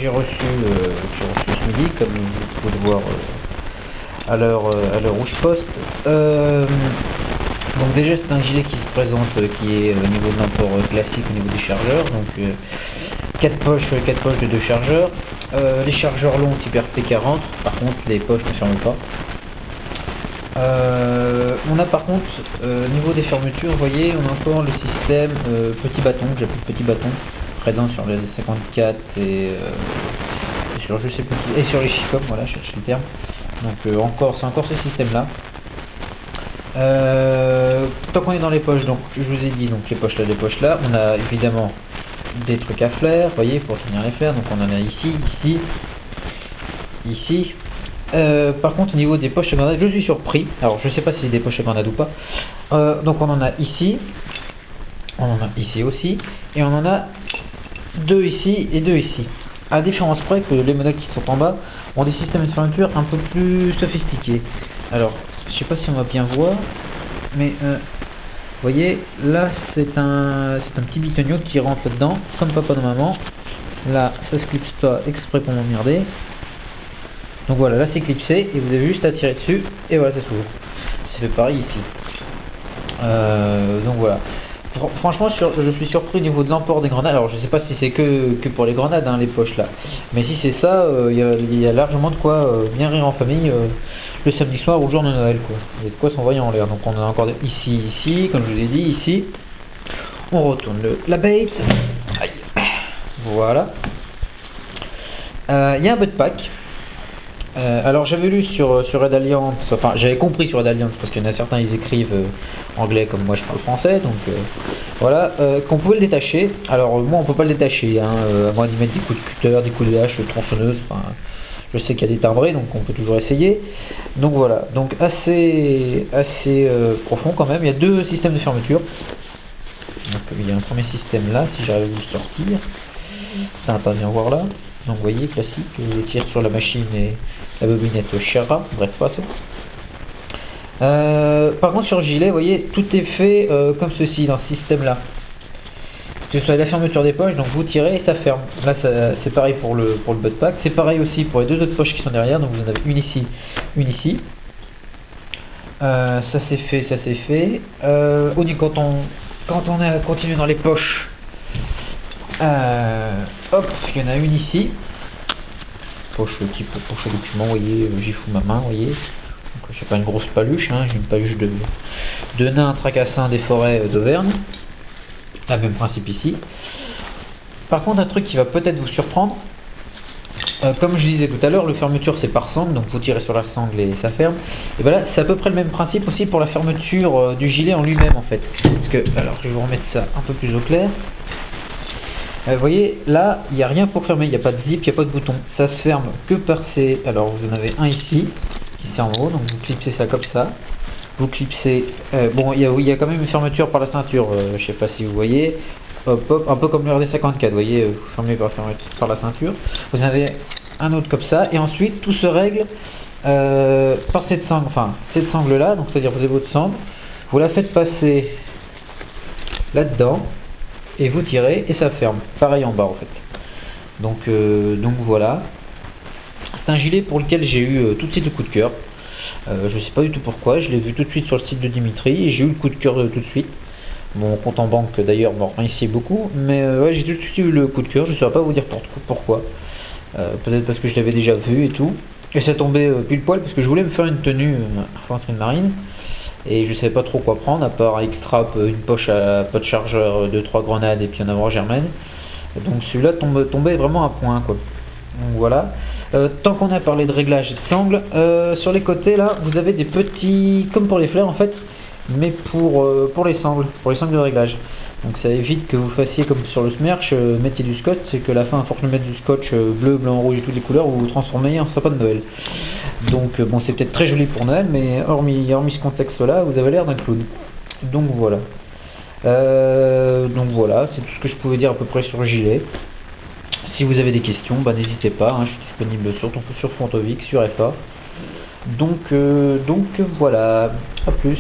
j'ai reçu ce midi, comme vous pouvez le voir à l'heure où je poste. Donc déjà c'est un gilet qui se présente, qui est au niveau de l'import classique, au niveau des chargeurs. Donc 4 poches de 2 chargeurs. Les chargeurs longs type RP40, par contre les poches ne ferment pas. On a par contre au niveau des fermetures, vous voyez, on a encore le système petit bâton, que j'appelle petit bâton, présent sur les 54 et sur je sais plus et sur les Chicom, voilà, je cherche le terme. Donc c'est encore ce système là. Tant qu'on est dans les poches, donc je vous ai dit, donc les poches là, on a évidemment des trucs à flair, vous voyez, pour tenir les flairs, donc on en a ici. Par contre au niveau des poches à grenade, je suis surpris, alors je sais pas si c'est des poches à grenade ou pas. Donc on en a ici aussi, et on en a 2 ici et 2 ici, à différence près que les modèles qui sont en bas ont des systèmes de fermeture un peu plus sophistiqués. Alors je sais pas si on va bien voir, mais vous voyez là c'est un petit bitonio qui rentre dedans comme papa de maman. Là ça se clipse pas exprès pour m'emmerder. Donc voilà, là c'est clipsé et vous avez juste à tirer dessus et voilà, ça s'ouvre. C'est fait pareil ici. Donc voilà. Franchement, je suis surpris au niveau de l'emport des grenades. Alors je sais pas si c'est que pour les grenades, hein, les poches là. Mais si c'est ça, il y a largement de quoi bien rire en famille le samedi soir ou le jour de Noël, quoi. Il y a de quoi s'envoyer en l'air. Donc on a encore ici, comme je vous ai dit, ici. On retourne la base. Aïe. Voilà. Il y a un butt pack. Alors j'avais lu sur Red Alliance, enfin j'avais compris sur Red Alliance parce qu'il y en a certains ils écrivent anglais comme moi je parle français, donc voilà, qu'on pouvait le détacher. Alors moi on peut pas le détacher, à moins d'y mettre des coups de cutter, des coups de hache, de tronçonneuse, enfin je sais qu'il y a des timbrés donc on peut toujours essayer. Donc voilà, donc assez profond quand même, il y a 2 systèmes de fermeture. Donc il y a un premier système là, si j'arrive à vous sortir, ça va pas bien voir là. Donc vous voyez, classique, je tire sur la machine et la bobinette Shara, bref, passons. Par contre sur le gilet, vous voyez, tout est fait comme ceci dans ce système là. Que ce soit la fermeture des poches, donc vous tirez et ça ferme. Là c'est pareil pour le butt pack, c'est pareil aussi pour les 2 autres poches qui sont derrière, donc vous en avez une ici, une ici. Ça c'est fait. Quand on a continué dans les poches, hop, il y en a une ici, poche type poche à document, vous voyez, j'y fous ma main, vous voyez. Donc j'ai pas une grosse paluche, hein, j'ai une paluche de nain tracassin des forêts d'Auvergne. Le même principe ici. Par contre un truc qui va peut-être vous surprendre, comme je disais tout à l'heure, le fermeture c'est par sangle, donc vous tirez sur la sangle et ça ferme. Et voilà, c'est à peu près le même principe aussi pour la fermeture du gilet en lui-même en fait. Parce que, alors je vais vous remettre ça un peu plus au clair. Vous voyez, là, il n'y a rien pour fermer, il n'y a pas de zip, il n'y a pas de bouton. Ça se ferme que par ces... Alors, vous en avez un ici, en haut, donc vous clipsez ça comme ça. Vous clipsez... bon, il y a quand même une fermeture par la ceinture, je ne sais pas si vous voyez. Hop, hop, un peu comme le RD54, vous voyez, vous fermez par la ceinture. Vous en avez un autre comme ça, et ensuite, tout se règle par cette sangle, enfin, cette sangle-là, donc c'est-à-dire vous avez votre sangle, vous la faites passer là-dedans, et vous tirez et ça ferme, pareil en bas en fait. Donc voilà, c'est un gilet pour lequel j'ai eu tout de suite le coup de cœur. Je sais pas du tout pourquoi, je l'ai vu tout de suite sur le site de Dimitri et j'ai eu le coup de cœur tout de suite. Mon compte en banque d'ailleurs me remercie beaucoup, mais ouais, j'ai tout de suite eu le coup de cœur, je ne saurais pas vous dire pourquoi. Peut-être parce que je l'avais déjà vu et tout, et ça tombait pile poil parce que je voulais me faire une tenue infanterie de marine. Et je savais pas trop quoi prendre, à part un X-Trap, une poche à pas de chargeur, 2-3 grenades et puis un avant germaine. Donc celui-là tombait vraiment à point, quoi. Donc voilà. Tant qu'on a parlé de réglage et de sangle, sur les côtés là, vous avez des petits, comme pour les fleurs en fait, mais pour les sangles de réglage. Donc ça évite que vous fassiez comme sur le Smerch, mettez du scotch, c'est que la fin, à force de mettre du scotch bleu, blanc, rouge et toutes les couleurs, vous vous transformez en sapin de Noël. Donc bon, c'est peut-être très joli pour Noël, mais hormis ce contexte-là, vous avez l'air d'un clown. Donc voilà. C'est tout ce que je pouvais dire à peu près sur le gilet. Si vous avez des questions, bah, n'hésitez pas, hein, je suis disponible sur Fontovic, sur FA. Donc voilà, à plus.